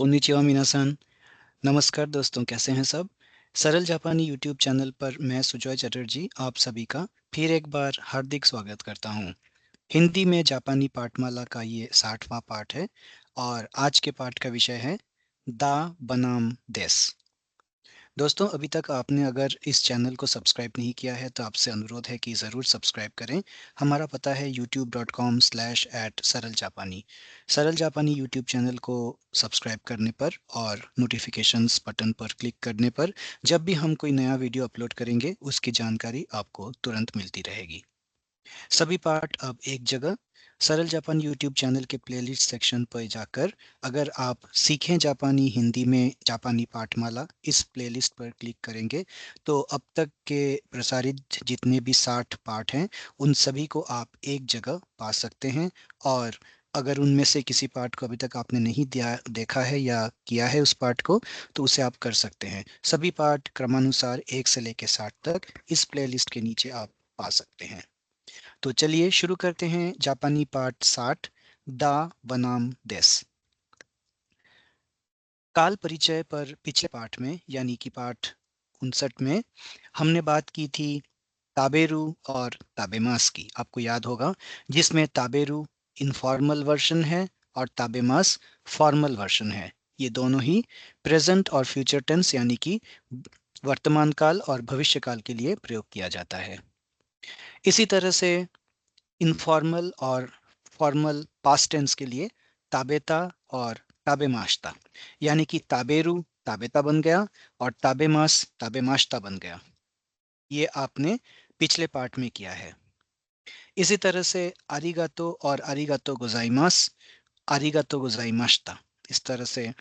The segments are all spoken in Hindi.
कोन्निचिवा मिनासन। नमस्कार दोस्तों, कैसे हैं सब। सरल जापानी यूट्यूब चैनल पर मैं सुजॉय चटर्जी आप सभी का फिर एक बार हार्दिक स्वागत करता हूं। हिंदी में जापानी पाठमाला का ये 60वां पाठ है और आज के पाठ का विषय है दा बनाम देस। दोस्तों, अभी तक आपने अगर इस चैनल को सब्सक्राइब नहीं किया है तो आपसे अनुरोध है कि ज़रूर सब्सक्राइब करें। हमारा पता है youtube.com/सरल जापानी। सरल जापानी यूट्यूब चैनल को सब्सक्राइब करने पर और नोटिफिकेशंस बटन पर क्लिक करने पर जब भी हम कोई नया वीडियो अपलोड करेंगे उसकी जानकारी आपको तुरंत मिलती रहेगी। सभी पाठ अब एक जगह सरल जापानी यूट्यूब चैनल के प्लेलिस्ट सेक्शन पर जाकर अगर आप सीखें जापानी हिंदी में जापानी पाठमाला इस प्लेलिस्ट पर क्लिक करेंगे तो अब तक के प्रसारित जितने भी 60 पाठ हैं उन सभी को आप एक जगह पा सकते हैं। और अगर उनमें से किसी पाठ को अभी तक आपने नहीं देखा है या किया है उस पाठ को तो उसे आप कर सकते हैं। सभी पाठ क्रमानुसार 1 से लेकर 60 तक इस प्लेलिस्ट के नीचे आप पा सकते हैं। तो चलिए शुरू करते हैं जापानी पाठ 60 दा बनाम देस। काल परिचय पर पिछले पाठ में यानी कि पाठ 59 में हमने बात की थी ताबेरू और ताबेमास की, आपको याद होगा, जिसमें ताबेरू इनफॉर्मल वर्जन है और ताबेमास फॉर्मल वर्जन है। ये दोनों ही प्रेजेंट और फ्यूचर टेंस यानी कि वर्तमान काल और भविष्य काल के लिए प्रयोग किया जाता है। इसी तरह से इनफॉर्मल और फॉर्मल पास्ट टेंस के लिए ताबेता और ताबेमाश्ता, यानी कि ताबेरू ताबेता बन गया और ताबेमास ताबेमाश्ता बन गया। ये आपने पिछले पार्ट में किया है। इसी तरह से आरिगातो और आरिगातो गोजाइमास आरिगातो गोजाइमाश्ता, इस तरह से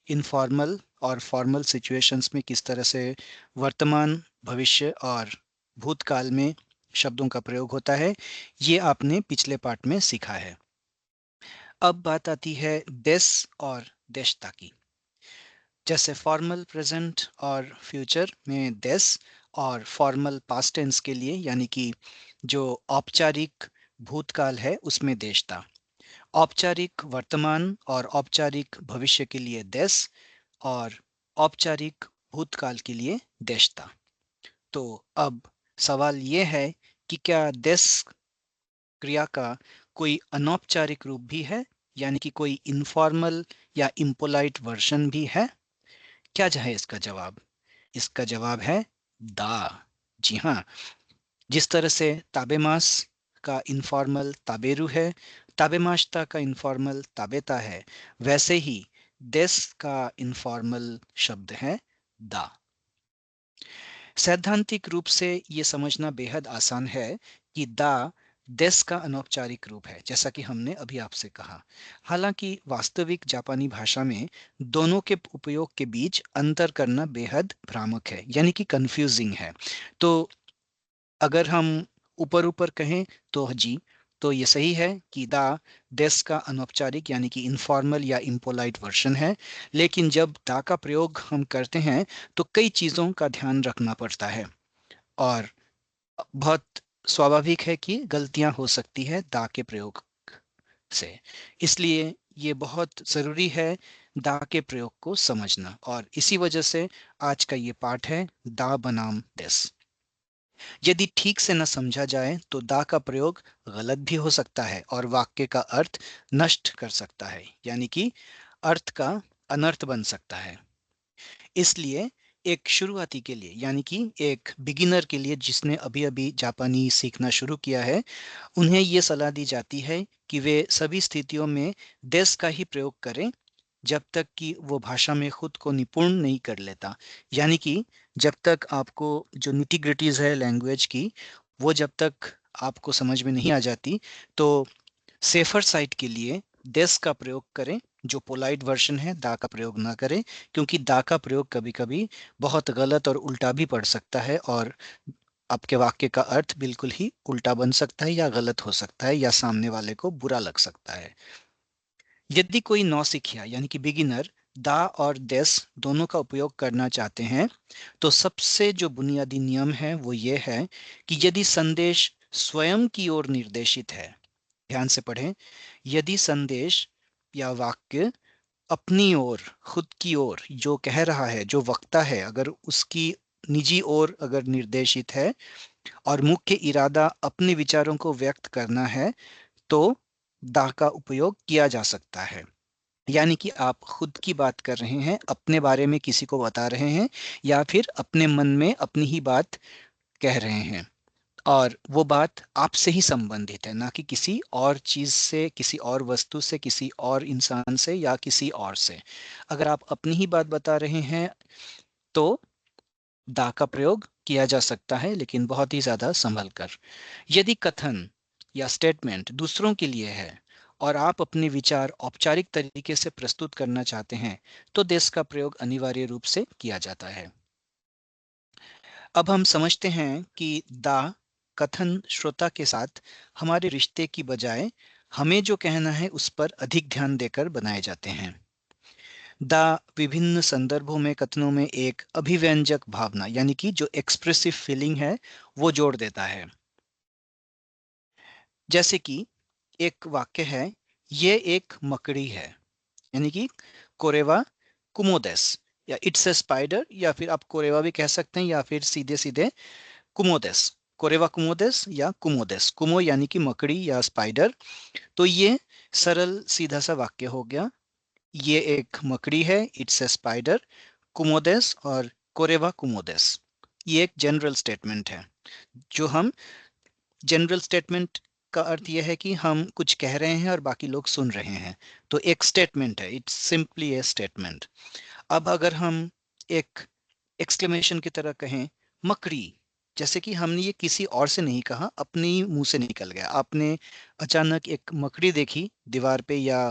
इनफॉर्मल और फॉर्मल सिचुएशंस में किस तरह से वर्तमान भविष्य और भूतकाल में शब्दों का प्रयोग होता है, ये आपने पिछले पार्ट में सीखा है। अब बात आती है देस और देशता की। जैसे फॉर्मल प्रेजेंट और फ्यूचर में देस और फॉर्मल पास्ट टेंस के लिए यानी कि जो औपचारिक भूतकाल है उसमें देशता, औपचारिक वर्तमान और औपचारिक भविष्य के लिए देस और औपचारिक भूतकाल के लिए देशता। तो अब सवाल ये है कि क्या देस क्रिया का कोई अनौपचारिक रूप भी है, यानी कि कोई इनफॉर्मल या इम्पोलाइट वर्जन भी है। क्या है इसका जवाब? इसका जवाब है दा। जी हाँ, जिस तरह से ताबेमास का इनफॉर्मल ताबेरू है, ताबेमाश्ता का इनफॉर्मल ताबेता है, वैसे ही देस का इनफॉर्मल शब्द है दा। सैद्धांतिक रूप से ये समझना बेहद आसान है कि दा देस का अनौपचारिक रूप है, जैसा कि हमने अभी आपसे कहा। हालांकि वास्तविक जापानी भाषा में दोनों के उपयोग के बीच अंतर करना बेहद भ्रामक है, यानी कि कंफ्यूजिंग है। तो अगर हम ऊपर ऊपर कहें तो जी, तो ये सही है कि दा देस का अनौपचारिक यानी कि इनफॉर्मल या इम्पोलाइट वर्जन है। लेकिन जब दा का प्रयोग हम करते हैं तो कई चीज़ों का ध्यान रखना पड़ता है और बहुत स्वाभाविक है कि गलतियां हो सकती है दा के प्रयोग से। इसलिए ये बहुत ज़रूरी है दा के प्रयोग को समझना, और इसी वजह से आज का ये पाठ है दा बनाम देस। यदि ठीक से न समझा जाए तो दा का प्रयोग गलत भी हो सकता है और वाक्य का अर्थ नष्ट कर सकता है, यानी कि अर्थ का अनर्थ बन सकता है। इसलिए एक शुरुआती के लिए यानी कि एक बिगिनर के लिए जिसने अभी अभी जापानी सीखना शुरू किया है, उन्हें ये सलाह दी जाती है कि वे सभी स्थितियों में देस का ही प्रयोग करें जब तक कि वो भाषा में खुद को निपुण नहीं कर लेता। यानी कि जब तक आपको जो निटी ग्रिटीज है लैंग्वेज की वो जब तक आपको समझ में नहीं आ जाती, तो सेफर साइड के लिए देस का प्रयोग करें। जो पोलाइट वर्जन है दा का प्रयोग ना करें, क्योंकि दा का प्रयोग कभी कभी बहुत गलत और उल्टा भी पड़ सकता है और आपके वाक्य का अर्थ बिल्कुल ही उल्टा बन सकता है या गलत हो सकता है या सामने वाले को बुरा लग सकता है। यदि कोई नौसिखिया यानी कि बिगिनर दा और देस दोनों का उपयोग करना चाहते हैं तो सबसे जो बुनियादी नियम है वो ये है कि यदि संदेश स्वयं की ओर निर्देशित है, ध्यान से पढ़ें, यदि संदेश या वाक्य अपनी ओर, खुद की ओर जो कह रहा है, जो वक्ता है, अगर उसकी निजी ओर अगर निर्देशित है और मुख्य इरादा अपने विचारों को व्यक्त करना है, तो दा का उपयोग किया जा सकता है। यानी कि आप खुद की बात कर रहे हैं, अपने बारे में किसी को बता रहे हैं, या फिर अपने मन में अपनी ही बात कह रहे हैं, और वो बात आपसे ही संबंधित है, ना कि किसी और चीज से, किसी और वस्तु से, किसी और इंसान से, या किसी और से। अगर आप अपनी ही बात बता रहे हैं तो दा का प्रयोग किया जा सकता है, लेकिन बहुत ही ज्यादा संभल कर। यदि कथन या स्टेटमेंट दूसरों के लिए है और आप अपने विचार औपचारिक तरीके से प्रस्तुत करना चाहते हैं, तो दिस का प्रयोग अनिवार्य रूप से किया जाता है। अब हम समझते हैं कि दा कथन श्रोता के साथ हमारे रिश्ते की बजाय हमें जो कहना है उस पर अधिक ध्यान देकर बनाए जाते हैं। दा विभिन्न संदर्भों में कथनों में एक अभिव्यंजक भावना, यानी कि जो एक्सप्रेसिव फीलिंग है, वो जोड़ देता है। जैसे कि एक वाक्य है, ये एक मकड़ी है, यानी कि कोरेवा कुमोदेस, या इट्स ए स्पाइडर, या फिर आप कोरेवा भी कह सकते हैं, या फिर सीधे सीधे कुमोदेस, कोरेवा कुमोदेस या कुमोदेस, कुमो यानी कि मकड़ी या स्पाइडर। तो ये सरल सीधा सा वाक्य हो गया। ये एक मकड़ी है, इट्स ए स्पाइडर, कुमोदेस और कोरेवा कुमोदेस। ये एक जनरल स्टेटमेंट है। जो हम जनरल स्टेटमेंट का अर्थ यह है कि हम कुछ कह रहे हैं और बाकी लोग सुन रहे हैं, तो एक स्टेटमेंट है, इट्स सिंपली ए स्टेटमेंट। अब अगर हम एक एक्सक्लेमेशन की तरह कहें, मकड़ी, जैसे कि हमने ये किसी और से नहीं कहा, अपने ही मुंह से निकल गया। आपने अचानक एक मकड़ी देखी दीवार पे या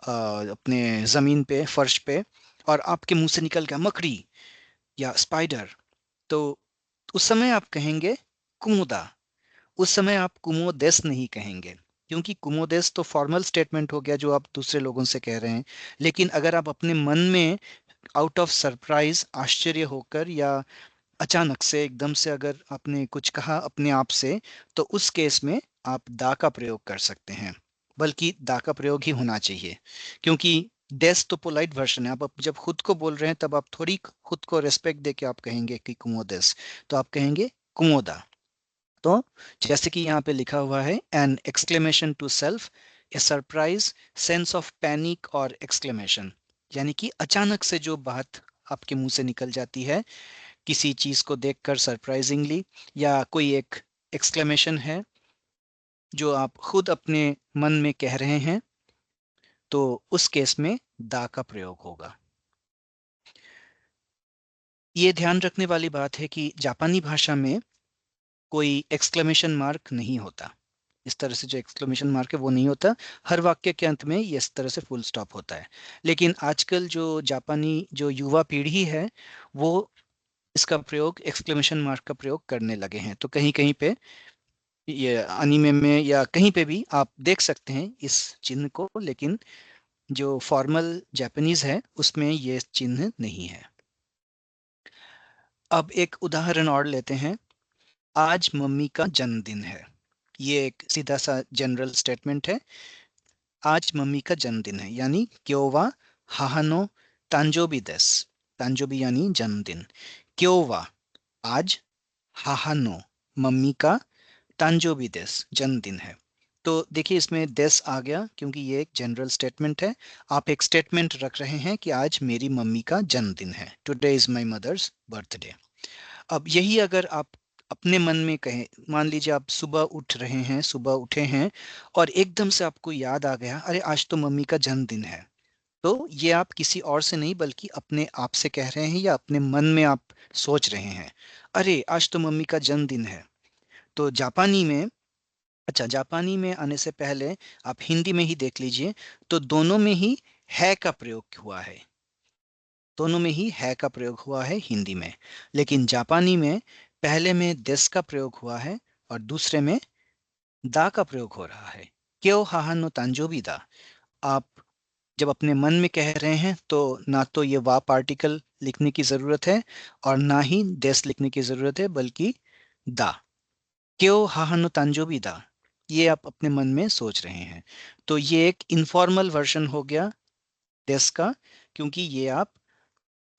अपने जमीन पे, फर्श पे, और आपके मुंह से निकल गया मकड़ी या स्पाइडर, तो उस समय आप कहेंगे कुमुदा। उस समय आप कुमोदेस नहीं कहेंगे, क्योंकि कुमोदेस तो फॉर्मल स्टेटमेंट हो गया जो आप दूसरे लोगों से कह रहे हैं। लेकिन अगर आप अपने मन में आउट ऑफ सरप्राइज, आश्चर्य होकर, या अचानक से एकदम से अगर आपने कुछ कहा अपने आप से, तो उस केस में आप दा का प्रयोग कर सकते हैं। बल्कि दा का प्रयोग ही होना चाहिए, क्योंकि डेस तो पोलाइट वर्जन है। आप जब खुद को बोल रहे हैं तब आप थोड़ी खुद को रेस्पेक्ट दे के आप कहेंगे कि कुमोदेस, तो आप कहेंगे कुमोदा। तो जैसे कि यहाँ पे लिखा हुआ है, an exclamation to self, a surprise, sense of panic और एक्सक्लेमेशन, यानी कि अचानक से जो बात आपके मुंह से निकल जाती है किसी चीज को देखकर सरप्राइजिंगली, या कोई एक एक्सक्लेमेशन है जो आप खुद अपने मन में कह रहे हैं, तो उस केस में दा का प्रयोग होगा। ये ध्यान रखने वाली बात है कि जापानी भाषा में कोई एक्सक्लेमेशन मार्क नहीं होता। इस तरह से जो एक्सक्लेमेशन मार्क है वो नहीं होता। हर वाक्य के अंत में ये इस तरह से फुल स्टॉप होता है। लेकिन आजकल जो जापानी जो युवा पीढ़ी है, वो इसका प्रयोग, एक्सक्लेमेशन मार्क का प्रयोग करने लगे हैं। तो कहीं कहीं पे ये अनीमे में या कहीं पे भी आप देख सकते हैं इस चिन्ह को, लेकिन जो फॉर्मल जापानीज है उसमें ये चिन्ह नहीं है। अब एक उदाहरण और लेते हैं। आज मम्मी का जन्मदिन है। ये एक सीधा सा जनरल स्टेटमेंट है। आज मम्मी का जन्मदिन है, यानी क्यों वा हाहानो तांजोबी देस। तांजोबी यानी जन्मदिन। क्यों वा आज, हाहानो मम्मी का, तांजोबी देस जन्मदिन है। तो देखिए इसमें देस आ गया क्योंकि ये एक जनरल स्टेटमेंट है। आप एक स्टेटमेंट रख रहे हैं कि आज मेरी मम्मी का जन्मदिन है, today is my mother's birthday. अब यही अगर आप अपने मन में कहें, मान लीजिए आप सुबह उठ रहे हैं, सुबह उठे हैं, और एकदम से आपको याद आ गया, अरे आज तो मम्मी का जन्मदिन है। तो ये आप किसी और से नहीं बल्कि अपने आप से कह रहे हैं, या अपने मन में आप सोच रहे हैं, अरे आज तो मम्मी का जन्मदिन है। तो जापानी में, अच्छा जापानी में आने से पहले आप हिंदी में ही देख लीजिए, तो दोनों में ही है का प्रयोग हुआ है। दोनों में ही है का प्रयोग हुआ है हिंदी में। लेकिन जापानी में पहले में देस का प्रयोग हुआ है और दूसरे में दा का प्रयोग हो रहा है। क्यों हाहा नो तांजोबी दा। आप जब अपने मन में कह रहे हैं तो ना तो ये वा पार्टिकल लिखने की जरूरत है और ना ही देस लिखने की जरूरत है, बल्कि दा। क्यों हाहा नो तांजोबी दा, ये आप अपने मन में सोच रहे हैं। तो ये एक इनफॉर्मल वर्जन हो गया देस का, क्योंकि ये आप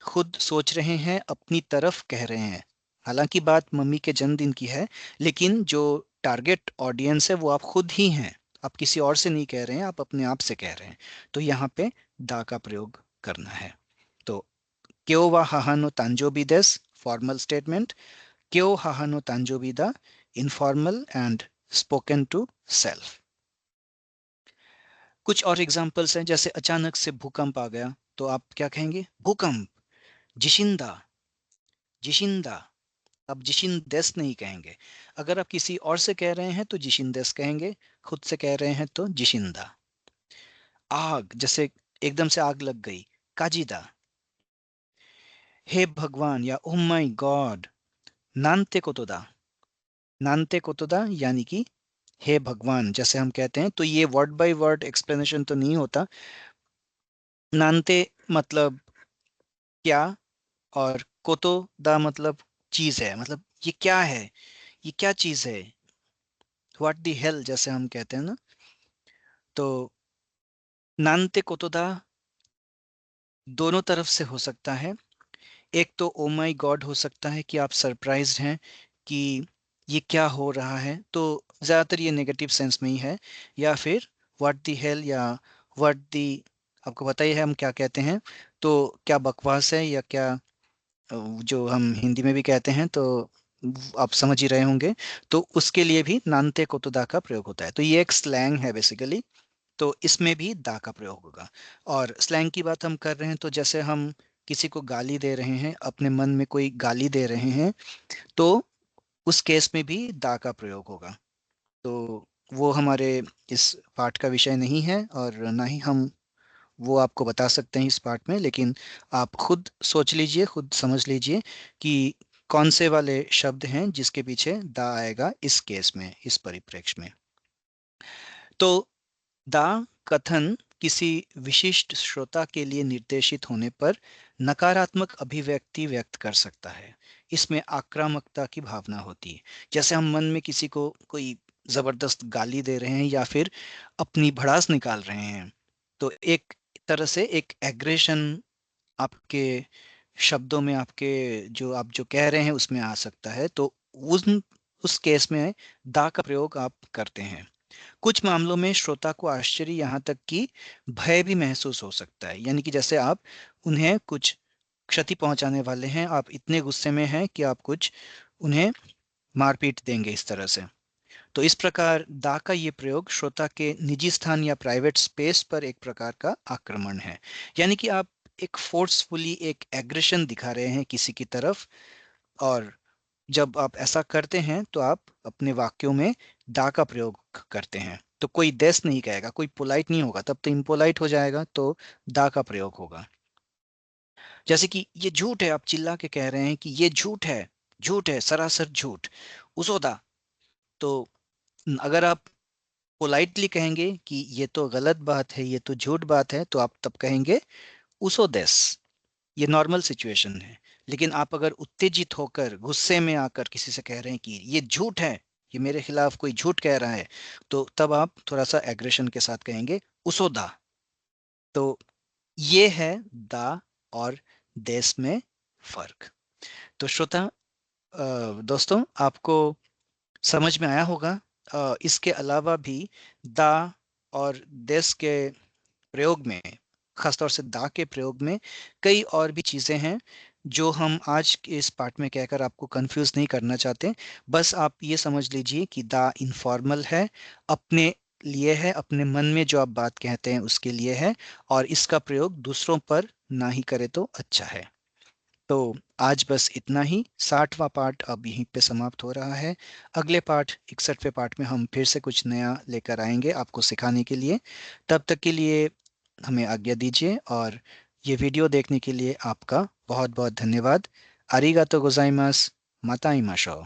खुद सोच रहे हैं, अपनी तरफ कह रहे हैं। हालांकि बात मम्मी के जन्मदिन की है, लेकिन जो टारगेट ऑडियंस है वो आप खुद ही हैं। आप किसी और से नहीं कह रहे हैं, आप अपने आप से कह रहे हैं। तो यहाँ पे दा का प्रयोग करना है। तो क्यों वा हाहानो तांजोबी देस, फॉर्मल स्टेटमेंट। क्यों हाहानो तांजोबी दा, informal and spoken to self. कुछ और एग्जांपल्स हैं, जैसे अचानक से भूकंप आ गया तो आप क्या कहेंगे? भूकंप, जिशिंदा, जिशिंदा। आप जिशिन देस नहीं कहेंगे। अगर आप किसी और से कह रहे हैं तो जिशिन देस कहेंगे, खुद से कह रहे हैं तो जिशिंदा। आग, जैसे एकदम से आग लग गई, काजिदा। हे भगवान या ओह माय गॉड, नानते कोतोदा, नानते कोतोदा यानी कि हे भगवान, जैसे हम कहते हैं। तो ये वर्ड बाय वर्ड एक्सप्लेनेशन तो नहीं होता। नानते मतलब क्या, और कोतो दा मतलब चीज है, मतलब ये क्या है, ये क्या चीज है, व्हाट दी हेल जैसे हम कहते हैं ना। तो नानते कोतोदा दोनों तरफ से हो सकता है। एक तो ओ माय गॉड हो सकता है कि आप सरप्राइज्ड हैं कि ये क्या हो रहा है, तो ज़्यादातर ये नेगेटिव सेंस में ही है। या फिर व्हाट दी हेल, या व्हाट दी, आपको पता ही है हम क्या कहते हैं, तो क्या बकवास है, या क्या जो हम हिंदी में भी कहते हैं, तो आप समझ ही रहे होंगे। तो उसके लिए भी नानते कोतोदा का प्रयोग होता है। तो ये एक स्लैंग है बेसिकली। तो इसमें भी दा का प्रयोग होगा। और स्लैंग की बात हम कर रहे हैं, तो जैसे हम किसी को गाली दे रहे हैं, अपने मन में कोई गाली दे रहे हैं, तो उस केस में भी दा का प्रयोग होगा। तो वो हमारे इस पाठ का विषय नहीं है, और ना ही हम वो आपको बता सकते हैं इस पाठ में। लेकिन आप खुद सोच लीजिए, खुद समझ लीजिए कि कौन से वाले शब्द हैं जिसके पीछे दा आएगा इस केस में, इस परिप्रेक्ष्य में। तो दा कथन किसी विशिष्ट श्रोता के लिए निर्देशित होने पर नकारात्मक अभिव्यक्ति व्यक्त कर सकता है। इसमें आक्रामकता की भावना होती है। जैसे हम मन में किसी को कोई जबरदस्त गाली दे रहे हैं, या फिर अपनी भड़ास निकाल रहे हैं, तो एक तरह से एक एग्रेशन आपके शब्दों में, आपके जो आप जो कह रहे हैं उसमें आ सकता है। तो उस केस में दा का प्रयोग आप करते हैं। कुछ मामलों में श्रोता को आश्चर्य, यहाँ तक कि भय भी महसूस हो सकता है। यानी कि जैसे आप उन्हें कुछ क्षति पहुंचाने वाले हैं, आप इतने गुस्से में हैं कि आप कुछ उन्हें मारपीट देंगे इस तरह से। तो इस प्रकार दा का ये प्रयोग श्रोता के निजी स्थान या प्राइवेट स्पेस पर एक प्रकार का आक्रमण है। यानी कि आप एक फोर्सफुली एक एग्रेशन दिखा रहे हैं किसी की तरफ। और जब आप ऐसा करते हैं तो आप अपने वाक्यों में दा का प्रयोग करते हैं। तो कोई देस नहीं कहेगा, कोई पोलाइट नहीं होगा, तब तो इम्पोलाइट हो जाएगा। तो दा का प्रयोग होगा। जैसे कि ये झूठ है, आप चिल्ला के कह रहे हैं कि ये झूठ है, झूठ है, सरासर झूठ, उसोदा। तो अगर आप पोलाइटली कहेंगे कि ये तो गलत बात है, ये तो झूठ बात है, तो आप तब कहेंगे उसो देस। ये नॉर्मल सिचुएशन है। लेकिन आप अगर उत्तेजित होकर गुस्से में आकर किसी से कह रहे हैं कि ये झूठ है, ये मेरे खिलाफ कोई झूठ कह रहा है, तो तब आप थोड़ा सा एग्रेशन के साथ कहेंगे उसो दा। तो ये है दा और देश में फर्क। तो श्रोता, दोस्तों, आपको समझ में आया होगा। इसके अलावा भी दा और देश के प्रयोग में, खासतौर से दा के प्रयोग में कई और भी चीजें हैं जो हम आज के इस पार्ट में कहकर आपको कंफ्यूज नहीं करना चाहते। बस आप ये समझ लीजिए कि दा इनफॉर्मल है, अपने लिए है, अपने मन में जो आप बात कहते हैं उसके लिए है, और इसका प्रयोग दूसरों पर ना ही करे तो अच्छा है। तो आज बस इतना ही। 60वां पार्ट अब यहीं पे समाप्त हो रहा है। अगले पार्ट 61वें पार्ट में हम फिर से कुछ नया लेकर आएंगे आपको सिखाने के लिए। तब तक के लिए हमें आज्ञा दीजिए, और ये वीडियो देखने के लिए आपका बहुत बहुत धन्यवाद। आरिगातो गोजाइमास। माताई माशो।